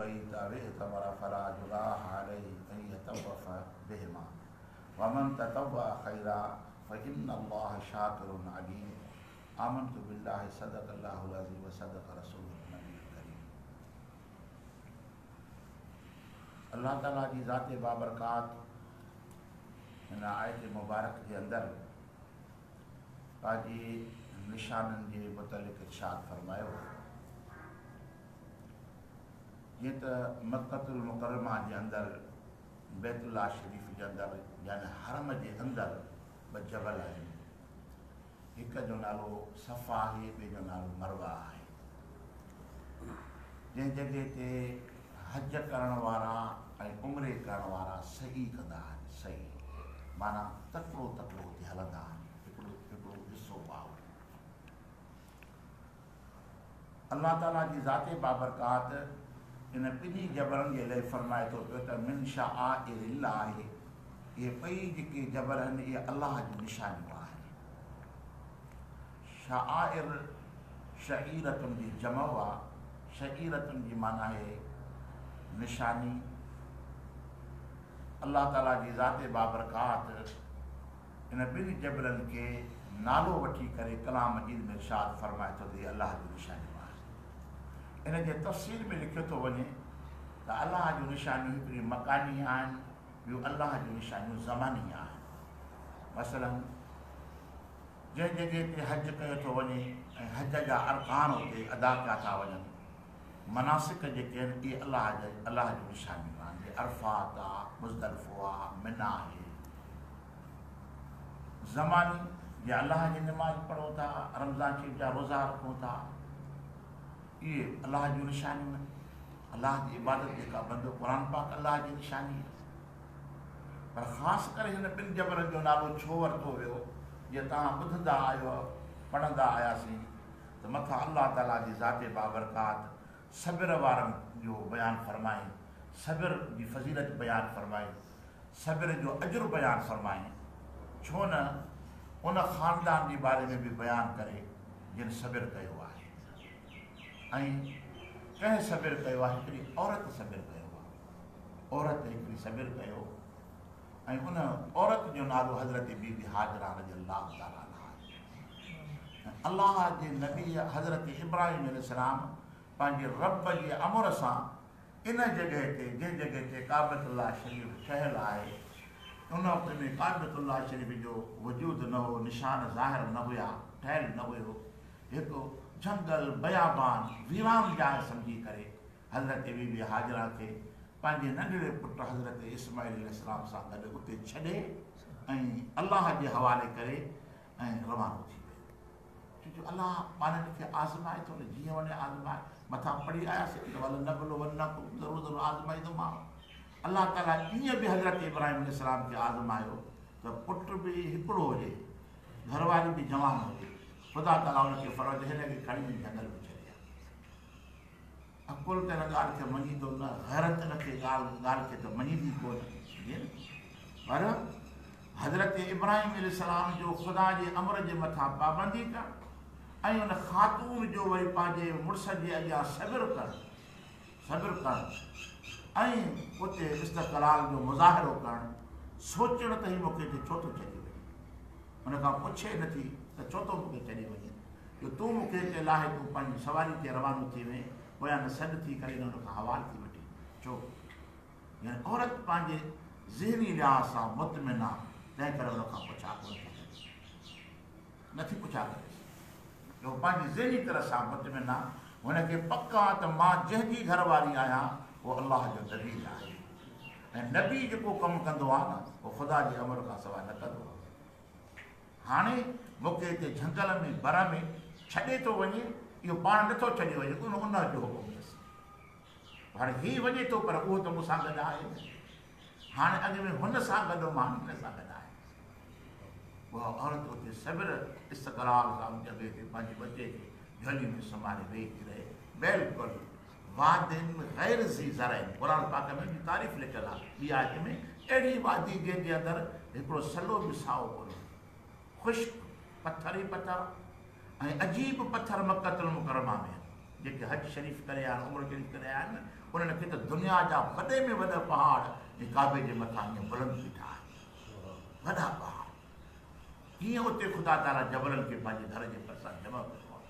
البيت أو اعتمر فلا جناح عليه أن يطوف بهما ومن تطوع خيرا فإن الله شاكر عليم آمنت بالله صدق الله العظيم وصدق رسوله النبي الكريم. अल्लाह ताला जी ज़ाते बाबरकात हिन आयत मुबारक जे अंदरि पंहिंजी निशाननि जे मुतलिक़ इरशाद फरमायो। जीअं त मक्कतुल मुकरमा जे अंदरि बैतुल्लाह शरीफ़ जे अंदरि यानी हरम जे अंदरि ॿ जबल आहिनि, हिक जो नालो सफ़ा आहे, ॿिए जो नालो मरवा आहे। जंहिं जॻह ते हज करण वारा ऐं उमिरे करण वारा सही कंदा आहिनि, सही माना तकिड़ो तकिड़ो हुते हलंदा आहिनि, हिकिड़ो हिसो पाओ। अल्लाह ताला जी ज़ाते बाबरकात इन ॿिन्ही जबलनि जे लाइ फरमाए थो पियो त मिन शाआइरिल्लाह आहे। इहे ॿई जेके जबल आहिनि इहे अलाह जूं निशानियूं आहिनि। शाआइर शईरतुनि जी जमो आहे, शईरतुनि जी माना आहे निशानी। अल्लाह ताला जी ज़ाते बाबरकात इन ॿिनि जबलनि खे नालो वठी करे कलाम मजीद में इरशाद फरमाए थो त इहे अलाह जूं निशानियूं आहिनि। इन जे तफ़सील में लिखियो थो वञे त अलाह जूं निशानियूं हिकिड़ियूं मकानी आहिनि, ॿियूं अलाह जूं निशानियूं ज़मानी आहिनि। मसलन जंहिं जॻह ते हज कयो थो वञे ऐं हज जा अरकान उते अदा कया था वञनि, मनासिक जेके आहिनि इहे अलाह जूं निशानियूं आहिनि। जीअं अरफ़ात आहे, मुज़दलिफ़ो आहे, मिना आहे। ज़मानी जीअं अलाह जी निमाज़ पढ़ूं था, रमज़ान शरीफ़ जा रोज़ा रखूं था, इहे अलाह जूं निशानियूं आहिनि। अलाह जी इबादत जेका बंदो क़ुर पाक अलाह जी निशानी आहे। पर ख़ासि करे हिन ॿिनि जबलनि जो नालो छो वरितो वियो? जीअं तव्हां ॿुधंदा आहियो, पढ़ंदा आयासीं त मथां अल्लाह ताला जी ज़ाते बाबरकात सब्र वारनि जो बयानु फरमाए, सब्र जी फ़ज़ीलत बयानु फरमाए, सब्र जो अजुर बयानु फरमाए। छो न उन ख़ानदान जे बारे में बि बयानु करे जिन सब्र कयो आहे। ऐं कंहिं सब्र कयो आहे? हिकिड़ी औरत सब्र कयो आहे। औरत हिकिड़ी सब्र कयो ऐं उन औरत जो नालो हज़रत बीबी हाजरा रज़ियल्लाहु ताला अन्हा आहे। अल्लाह जे नबी हज़रत इब्राहिम अलैहिस्सलाम पंहिंजे रब जे अमर सां इन जॻह ते, जंहिं जॻह ते काबतुल्लाह शरीफ़ ठहियलु आहे, उन वक़्त में काबतुल्लाह शरीफ़ जो वजूद न हो, निशान ज़ाहिर न हुया, ठहियलु न हुयो। हिकु जंगल, बयाबान, वीरान जाइ सम्झी करे हज़रत बीबी हाजरा खे पंहिंजे नंढड़े पुटु हज़रत इस्माइल अलैहिस्सलाम सां गॾु उते छॾे ऐं अलाह जे हवाले करे ऐं रवानो थी वियो। छो अलाह पाणनि खे आज़माए थो न, जीअं वञे आज़माए। मथां पढ़ी आयासीं त वल नबलो वन्नकुम ज़रूरु ज़रूरु आज़माईंदोमांव। अलाह ताला ईअं बि हज़रत इब्राहिम अलैहिस्सलाम खे आज़मायो त पुटु बि हिकिड़ो हुजे, घरवारी बि जवान हुजे। ख़ुदा ताला हुनखे फ़र्ज़ हिनखे खणी जंगल में छॾिया। अकुल त हिन ॻाल्हि खे मञींदो न, हैरत हिनखे ॻाल्हि खे त मञींदी कोन। पर हज़रत इब्राहिम अलैहिस्सलाम जो ख़ुदा जे अमर जे मथां पाबंदी करणु ऐं उन ख़ातून जो वरी पंहिंजे मुड़ुस जे अॻियां सब्र करणु ऐं उते इस्तक़लाल जो मुज़ाहिरो करणु, सोचणु त ही मूंखे छो थो छॾी वञे। हुन खां पुछे नथी त छो थो मूंखे छॾी वञे, जो तूं मूंखे हिते लाहे तूं पंहिंजी सवारी ते रवानो थी वञे, पोयां न सॾु थी करे हुन खां हवालु थी वठे। छो? यानी औरत पंहिंजे ज़हनी लिहाज़ सां मुतमिन आहे, तंहिं करे हुन खां पुछा कोन थी करे, नथी पुछा करे। जो पंहिंजी ज़हनी तरह सां मुतमिन आहे, हुनखे पक आहे त मां जंहिंजी घरवारी आहियां उहो अलाह जो नबी आहे। ऐं नबी जेको कमु कंदो आहे न, उहो ख़ुदा जे अमर खां सवाइ न कंदो आहे। हाणे मूंखे हिते झंगल में बर में छॾे थो वञे, इहो पाण नथो छॾे वञे, उन जो हुकुम अथसि। हाणे हीउ वञे थो पर उहो त मूंसां गॾु आहे। हाणे अॻ में हुन सां गॾु मां हिन सां गॾु आहे। उहा औरत उते सब्र इस्तक़लाल सां जॻह ते पंहिंजे बचे खे झोली में संभाले वेही थी रहे। बिल्कुलु वादिन ग़ैर ज़ी ज़रअन, क़ुर पाक में बि तारीफ़ लिखियलु आहे ॿी आयत में, अहिड़ी वादी जंहिंजे अंदरि हिकिड़ो सलो बि साओ कोन्हे, ख़ुश्क पथर ई पथर ऐं अजीब पथर मक्कतुल मुकरमा में जेके हज शरीफ़ करे आया आहिनि, उम्र शरीफ़ करे आया आहिनि, उन्हनि खे त दुनिया जा वॾे में वॾा पहाड़ ऐं काबे जे मथां ईअं बुलंद बीठा आहिनि, वॾा पहाड़। कीअं उते ख़ुदा ताला जबलनि खे पंहिंजे घर जे भरिसां जमा कयो आहे।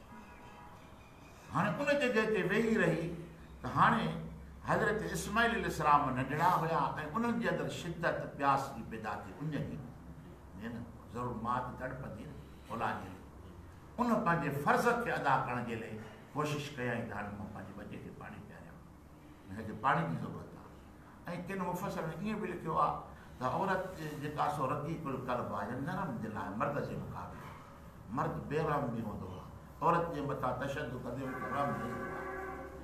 हाणे उन जॻह ते वेही रही त हाणे हज़रत इस्माइल अलैहिस्सलाम नंढड़ा हुया ऐं उन्हनि जे अंदरि शिदत प्यास जी पैदा थी। उन जी ज़रूरु मां त तड़पंदी औलाद जे लाइ। उन पंहिंजे फ़र्ज़ खे अदा करण जे लाइ कोशिशि कयईं त हाणे मां पंहिंजे बचे खे पाणी पीआरियां, हिनखे पाणी जी ज़रूरत आहे। ऐं किन मुफ़सर में ईअं बि लिखियो आहे त औरत जेका सो रक़ीक़ुल क़ल्ब आहे, नरम दिलि आहे मर्द जे मुक़ाबले। मर्द बेरहम बि हूंदो आहे, औरत जे मथां तशदुद कंदे वक़्तु रहम ॾींदो आहे।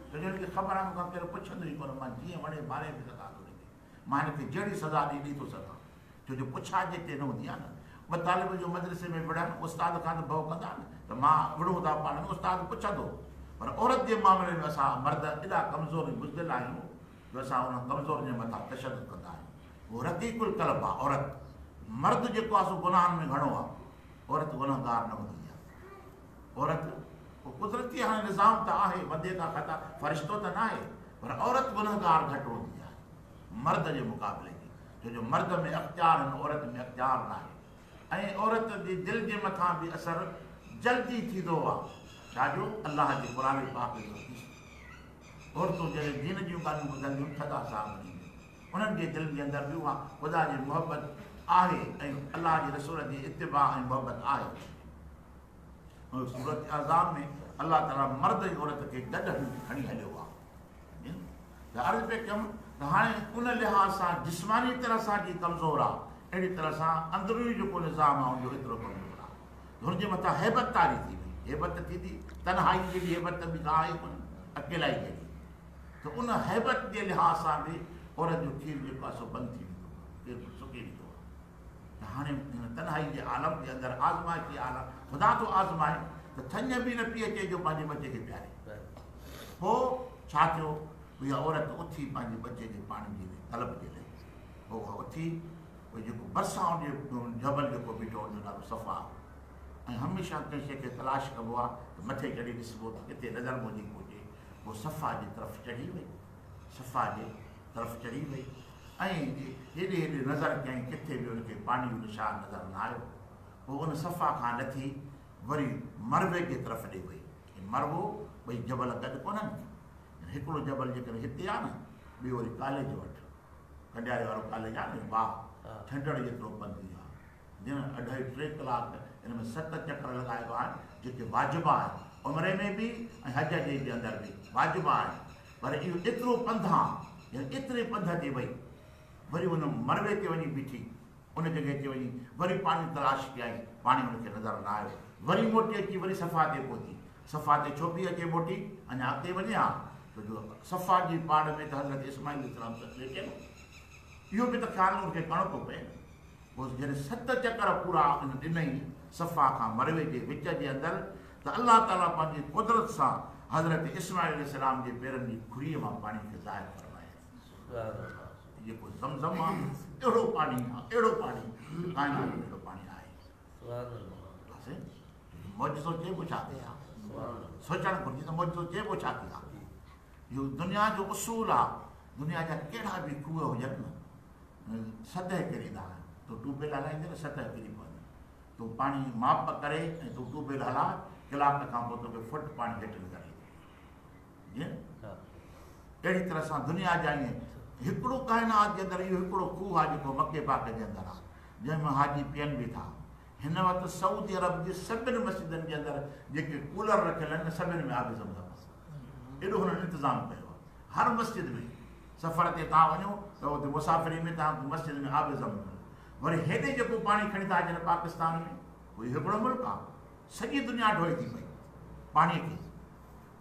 छो जो हिनखे ख़बर आहे मूंखां केरु पुछंदो ई कोन, मां जीअं वणे मारे बि सघां थो, मां हिनखे जहिड़ी सज़ा ॾेई थो सघां, छो जो पुछा जिते न हूंदी आहे न। ॿ तालिब जो मदरसे में विढ़नि, उस्ताद खां त भउ कंदा न त मां विढ़ूं था पाण में, उस्ताद पुछंदो। पर औरत जे मामले में असां मर्द एॾा कमज़ोर ऐं बुज़दिल आहियूं जो असां उन कमज़ोर जे मथां तशदुद कंदा आहियूं। उहो रक़ीक़ुल क़ल्ब आहे औरत। मर्द जेको आहे सो गुनाहनि में घणो आहे, औरत गुनहगार न हूंदी आहे। औरत कुदरती हाणे निज़ाम त आहे, वधे खां ख़ता फ़रिश्तो त न आहे, पर औरत गुनहगार घटि हूंदी आहे मर्द जे मुक़ाबले जी, छो जो मर्द में अख़्तियार आहिनि, औरत में अख़्तियार न आहे। ऐं औरत जी दिलि जे मथां बि असरु जल्दी थींदो आहे। छाजो अलाह जे क़ुरान पाक जो हदीस। औरतूं जॾहिं दीन जूं ॻाल्हियूं ॿुधंदियूं थधा साह ॾींदियूं, उन्हनि जे दिलि जे अंदरि बि उहा ख़ुदा जी मुहबत आहे ऐं अलाह जे रसूल जी इत्तिबा ऐं मुहबत आहे। सूरत अज़ाब में अलाह ताला मर्द ऐं औरत खे गॾु खणी हलियो आहे। त अर्ज़ु पे कयुमि त हाणे उन लिहाज़ सां जिस्मानी तरह सां जी कमज़ोर आहे, अहिड़ी तरह सां अंदरूनी जेको निज़ाम आहे उनजो एतिरो कमज़ोर आहे। हुनजे मथां हैबत तारी थी वई, हैबत थींदी तन्हाई जहिड़ी हैबत बि का आहे कोन, अकेलाई जहिड़ी। त उन हैबत जे लिहाज़ सां बि औरत जो खीर जेको आहे सो बंदि थी वेंदो, केरु सुकी वेंदो आहे। त हाणे तन्हाई जे आलम जे अंदरि आज़माइशी आलम ख़ुदा थो आज़माए त थञ बि न पी अचे जो पंहिंजे बचे खे प्यारे। पोइ छा थियो, इहा औरत उथी पंहिंजे बचे जे पाणी जे लाइ तलब जे लाइ पोइ उहा उथी उहो जेको भरिसां हुजे जबल जेको बीठो हुनजो नालो सफ़ा। ऐं हमेशह कंहिं शइ खे तलाश कबो आहे त मथे चढ़ी ॾिसबो त किथे नज़र मुंहिंजी हुजे। पोइ सफ़ा जे तरफ़ चढ़ी वई, सफ़ा जे तरफ़ चढ़ी वई ऐं हेॾे हेॾे नज़र कयईं, किथे बि हुनखे पाणी जो निशान नज़र न आयो। पोइ उन सफ़ा खां लथी वरी मरवे जे तरफ़ ॾे वई। मरवो ॿई जबल गॾु कोन्हनि, हिकिड़ो जबल जेकॾहिं हिते आहे न, ॿियो वरी कॉलेज वटि, कंडियारे वारो कॉलेज आहे न, वाह छंडड़ जेतिरो पंधु आहे। जीअं 2.5-3 कलाक हिन में 7 चकर लॻाइबा आहिनि जेके वाजिबु आहिनि, उमिरि में बि ऐं हज जे अंदरि बि वाजिबु आहिनि। पर इहो एतिरो पंधु आहे, एतिरे पंध ते वई, वरी हुन मरवे ते वञी बीठी, उन जॻह ते वञी वरी पाणी तलाश कयईं, पाणी हुनखे नज़र न आयो। वरी मोटी अची वरी सफ़ा ते पहुती। सफ़ा ते छो पई अचे मोटी, अञा अॻिते वञे हा, छो जो सफ़ा जी पाड़ में त हज़रत इस्माइल अलैहिस्सलाम वेठे न, इहो बि त ख़्यालु हुनखे करिणो थो पए। पोइ जॾहिं 7 चकर पूरा ॾिनई सफ़ा खां मरवे जे विच जे अंदरि, त अलाह ताला पंहिंजी कुदरत सां हज़रत इस्माइल अलैहिस्सलाम जे पेरनि जी खुरीअ मां पाणी खे ज़ाहिर करवाए। जेको ज़मज़म आहे अहिड़ो पाणी आहे, अहिड़ो पाणी काइनात में अहिड़ो पाणी आहे। मौजज़ो चइबो छा थी आहे, सोचणु घुरिजे त मौजज़ो चइबो छा थी आहे। इहो दुनिया जो उसूल आहे। दुनिया जा कहिड़ा बि खूह हुजनि न, सतह किरींदा आहिनि। तूं ट्यूबवेल हलाईंदे न सतह किरी पवंदी। तूं पाणी माप करे ऐं तूं ट्यूबवेल हला, कलाक खां पोइ तोखे फुट पाणी हेठि नज़र ईंदो। जीअं अहिड़ी तरह सां दुनिया जा ईअं हिकिड़ो काइनात जे अंदरि इहो हिकिड़ो खूह आहे जेको मके पाक जे अंदरि आहे, जंहिंमें हाजी पीअनि बि था। हिन वक़्तु सऊदी अरब जी सभिनी मस्जिदनि जे अंदरि जेके कूलर रखियल आहिनि, सभिनी में आबे ज़मज़म आहे। एॾो हुननि इंतिज़ाम कयो आहे। हर मस्जिद में सफ़र ते तव्हां वञो त उते मुसाफ़िरी में तव्हां मस्जिद में आबे ज़मज़म। वरी हेॾे जेको पाणी खणी था अचनि पाकिस्तान में, उहो हिकिड़ो मुल्क आहे, सॼी दुनिया ढोए थी पई पाणीअ खे।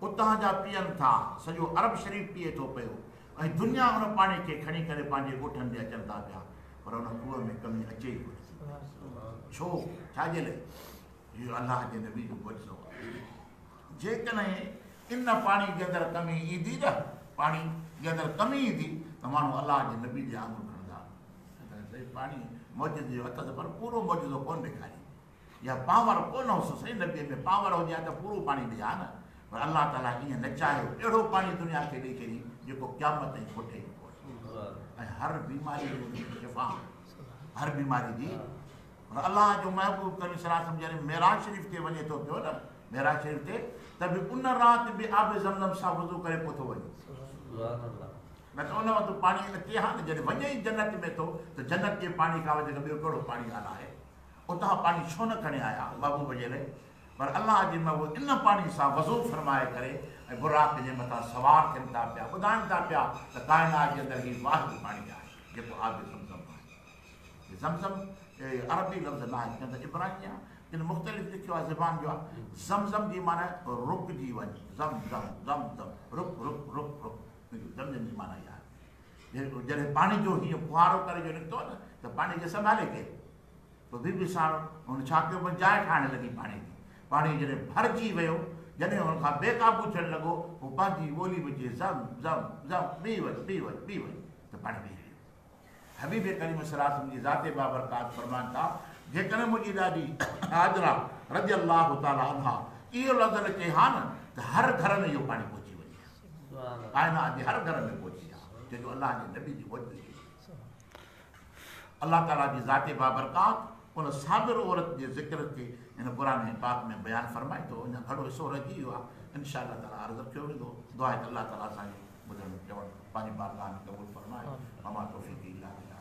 उतां जा पीअनि था, सॼो अरब शरीफ़ पीए थो पियो ऐं दुनिया हुन पाणी खे खणी करे पंहिंजे ॻोठनि ते अचनि था पिया। पर हुन खूह में कमी अचे ई कोन। छो, छाजे लाइ? इहो अलाह जे नबी जो मुइज़ो आहे। जेकॾहिं इन पाणी जे अंदरि कमी ईंदी न, पाणी जे अंदरि कमी ईंदी त माण्हू अलाह जे नबी जे आङुर खणंदा। पाणी मौजज़े जो हथ पर पूरो मौजज़ो कोन ॾेखारी, या पावर कोन हुअसि सही। नबीअ में पावर हुजे हा त पूरो पाणी ॾिया न, पर अलाह ताला ईअं न चाहियो। अहिड़ो पाणी दुनिया खे ॾेई छॾी जेको क़यामत ताईं खुटे ईंदो ऐं हर बीमारी जो शिफ़ा हर बीमारी जी और अल्लाह जो महबूब करीम सल्लल्लाहु अलैहि वसल्लम जॾहिं मेराज शरीफ़ ते वञे थो पियो न मेराज शरीफ़ ते त बि उन राति बि आब ज़मज़म सां वज़ू करे पोइ थो वञे न त उन वक़्तु पाणी अचे हा न जॾहिं वञे ई जन्नत में थो त जन्नत जे पाणी खां वधीक ॿियो कहिड़ो पाणी ॻाल्हि आहे उतां पाणी छो न खणी आया महबूब जे लाइ पर अल्लाह जे महबूब इन पाणी सां वज़ू फरमाए करे ऐं बुराक जे मथां सवार थियनि था पिया ॿुधाइनि था पिया त काइनात जे अंदरि हीउ वाहिद पाणी आहे जेको आब ज़मज़म आहे ज़मज़म अरबी लफ़्ज़ न आहे त इब्राहिमी आहे किन मुख़्तलिफ़ लिखियो आहे ज़बान जो आहे ज़मज़म जी माना रुकिजी वञे ज़म ज़म ज़म ज़म रुक रुक रुक रुक ज़मज़म जी माना इहा आहे जॾहिं पाणी जो हीअं फुहारो करे जो निकितो न त पाणी खे संभाले केरु पोइ बीबी साण हुन छा कयो जाइ ठाहिण लॻी पाणी जी पाणी जॾहिं भरिजी वियो जॾहिं हुन खां बेकाबू थियणु लॻो पोइ पंहिंजी ॿोली में चए ज़म ज़म ज़म ॿी वञ ॿी वञ ॿी वञ त पाणी बीह वियो हबीब करीम सल्लल्लाहु अलैहि वसल्लम जी ज़ाते बाबरकात फरमाइनि था जेकॾहिं मुंहिंजी ॾाॾी हाजरा रज़ी अल्लाह ताला अन्हा इहो लफ़्ज़ न चए हा न त हर घर में इहो पाणी पहुची वञे काइनात जे हर घर में पहुची आहे जेको अल्लाह जे नबी जी वजह अल्लाह ताला जी ज़ाते बाबरकात उन साबिर औरत जे ज़िक्र खे हिन क़ुरान पाक में बयानु फरमाए थो अञा घणो हिसो रहिजी वियो आहे इंशा अल्लाह ताला अर्ज़ु कयो वेंदो दुआ आहे त अल्लाह ताला असांखे ॿुधणु चवणु पंहिंजी बारगाह में क़बूल फरमाए अमा तौफ़ीक़ इल्ला बिल्लाह।